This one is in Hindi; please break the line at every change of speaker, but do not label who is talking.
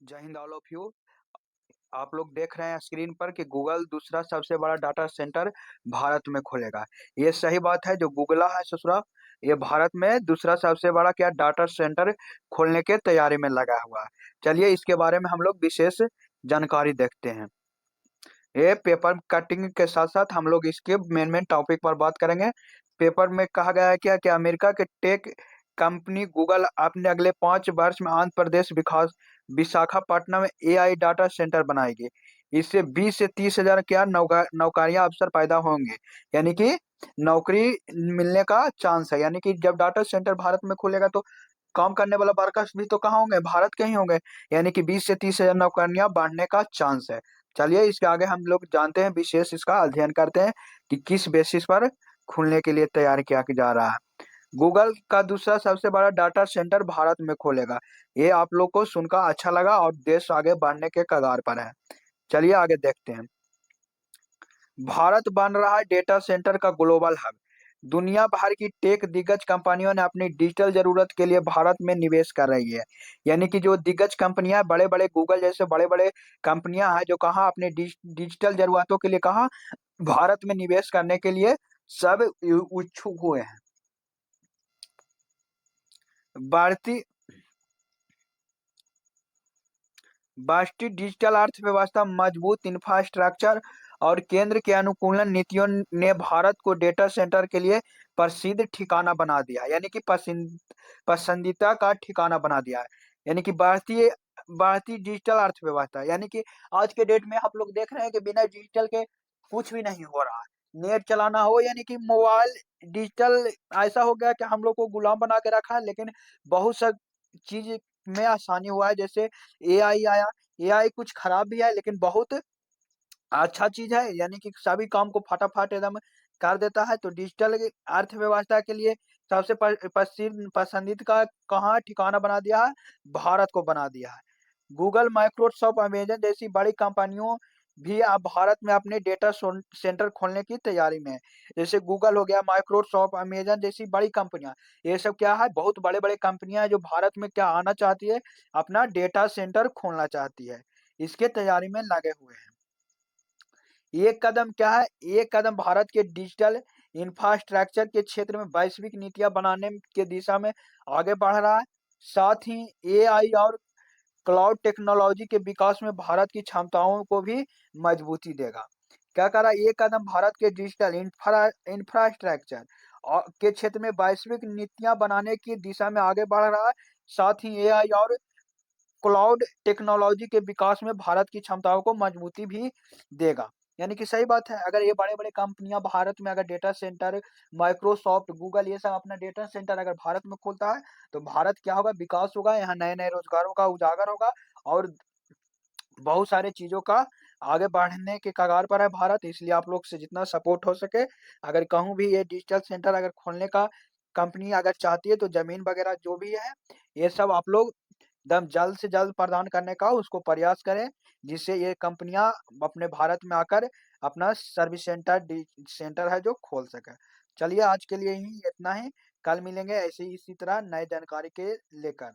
जय हिंद ऑल ऑफ यू। आप लोग देख रहे हैं स्क्रीन पर कि गूगल दूसरा सबसे बड़ा डाटा सेंटर भारत में खोलेगा। ये सही बात है, जो गूगला है ससुरा, ये भारत में दूसरा सबसे बड़ा क्या डाटा सेंटर खोलने के तैयारी में लगा हुआ है। चलिए इसके बारे में हम लोग विशेष जानकारी देखते हैं। ये पेपर कटिंग के साथ साथ हम लोग इसके मेन मेन टॉपिक पर बात करेंगे। पेपर में कहा गया है क्या कि अमेरिका के टेक कंपनी गूगल अपने अगले 5 वर्ष में आंध्र प्रदेश विकास विशाखापट्टनम में एआई डाटा सेंटर बनाएगी। इससे 20 से 30 हजार क्या नौकरियां अवसर पैदा होंगे, यानी कि नौकरी मिलने का चांस है। यानी कि जब डाटा सेंटर भारत में खुलेगा तो काम करने वाला वर्कर्स भी तो कहाँ होंगे, भारत के ही होंगे। यानी कि 20 से 30 हजार नौकरियां बढ़ने का चांस है। चलिए इसके आगे हम लोग जानते हैं, विशेष इसका अध्ययन करते हैं कि किस बेसिस पर खुलने के लिए तैयार किया जा रहा है। गूगल का दूसरा सबसे बड़ा डाटा सेंटर भारत में खोलेगा। ये आप लोग को सुनकर अच्छा लगा और देश आगे बढ़ने के कगार पर है। चलिए आगे देखते हैं। भारत बन रहा है डेटा सेंटर का ग्लोबल हब। दुनिया भर की टेक दिग्गज कंपनियों ने अपनी डिजिटल जरूरत के लिए भारत में निवेश कर रही है। यानी कि जो दिग्गज कंपनियां, बड़े बड़े गूगल जैसे बड़े बड़े कंपनियां हैं, जो कहाँ अपने डिजिटल जरूरतों के लिए कहाँ भारत में निवेश करने के लिए सब इच्छुक हुए हैं। बढ़ती बढ़ती डिजिटल अर्थव्यवस्था, मजबूत इंफ्रास्ट्रक्चर और केंद्र के अनुकूलन नीतियों ने भारत को डेटा सेंटर के लिए प्रसिद्ध ठिकाना बना दिया, यानी कि पसंदीदा का ठिकाना बना दिया है। यानी कि बढ़ती बढ़ती डिजिटल अर्थव्यवस्था, यानी कि आज के डेट में आप लोग देख रहे हैं कि बिना डिजिटल के कुछ भी नहीं हो रहा है। नेट चलाना हो, यानी कि मोबाइल डिजिटल ऐसा हो गया कि हम लोग को गुलाम बना के रखा है। लेकिन बहुत सा चीज में आसानी हुआ है, जैसे एआई आया। एआई कुछ खराब भी है लेकिन बहुत अच्छा चीज है, यानी कि सभी काम को फटाफट एकदम कर देता है। तो डिजिटल अर्थव्यवस्था के लिए सबसे पसंदीदा का कहाँ ठिकाना बना दिया है, भारत को बना दिया है। गूगल, माइक्रोसॉफ्ट, अमेजन जैसी बड़ी कंपनियों भी अब भारत में अपने डेटा सेंटर खोलने की तैयारी में है। जैसे गूगल हो गया, माइक्रोसॉफ्ट, अमेजन जैसी बड़ी कंपनियां, ये सब क्या है, बहुत बड़े बड़े कंपनियां हैं जो भारत में क्या आना चाहती है, अपना डेटा सेंटर खोलना चाहती है। इसके तैयारी में लगे हुए हैं। ये कदम क्या है, ये कदम भारत के डिजिटल इंफ्रास्ट्रक्चर के क्षेत्र में वैश्विक नीतियां बनाने के दिशा में आगे बढ़ रहा है। साथ ही एआई और क्लाउड टेक्नोलॉजी के विकास में भारत की क्षमताओं को भी मजबूती देगा। क्या कह रहा है, ये कदम भारत के डिजिटल इंफ्रास्ट्रक्चर के क्षेत्र में वैश्विक नीतियां बनाने की दिशा में आगे बढ़ रहा है। साथ ही एआई और क्लाउड टेक्नोलॉजी के विकास में भारत की क्षमताओं को मजबूती भी देगा। यानी कि सही बात है, अगर ये बड़े बड़े कंपनियां भारत में अगर डेटा सेंटर, माइक्रोसॉफ्ट, गूगल, ये सब अपना डेटा सेंटर अगर भारत में खोलता है तो भारत क्या होगा, विकास होगा, यहाँ नए नए रोजगारों का उजागर होगा और बहुत सारे चीजों का आगे बढ़ने के कगार पर है भारत। इसलिए आप लोग से जितना सपोर्ट हो सके, अगर कहूँ भी ये डिजिटल सेंटर अगर खोलने का कंपनी अगर चाहती है तो जमीन वगैरह जो भी है, ये सब आप लोग एकदम जल्द से जल्द प्रदान करने का उसको प्रयास करें, जिससे ये कंपनियां अपने भारत में आकर अपना सर्विस सेंटर है जो खोल सके। चलिए आज के लिए ही इतना ही। कल मिलेंगे ऐसे ही इसी तरह नए जानकारी के लेकर।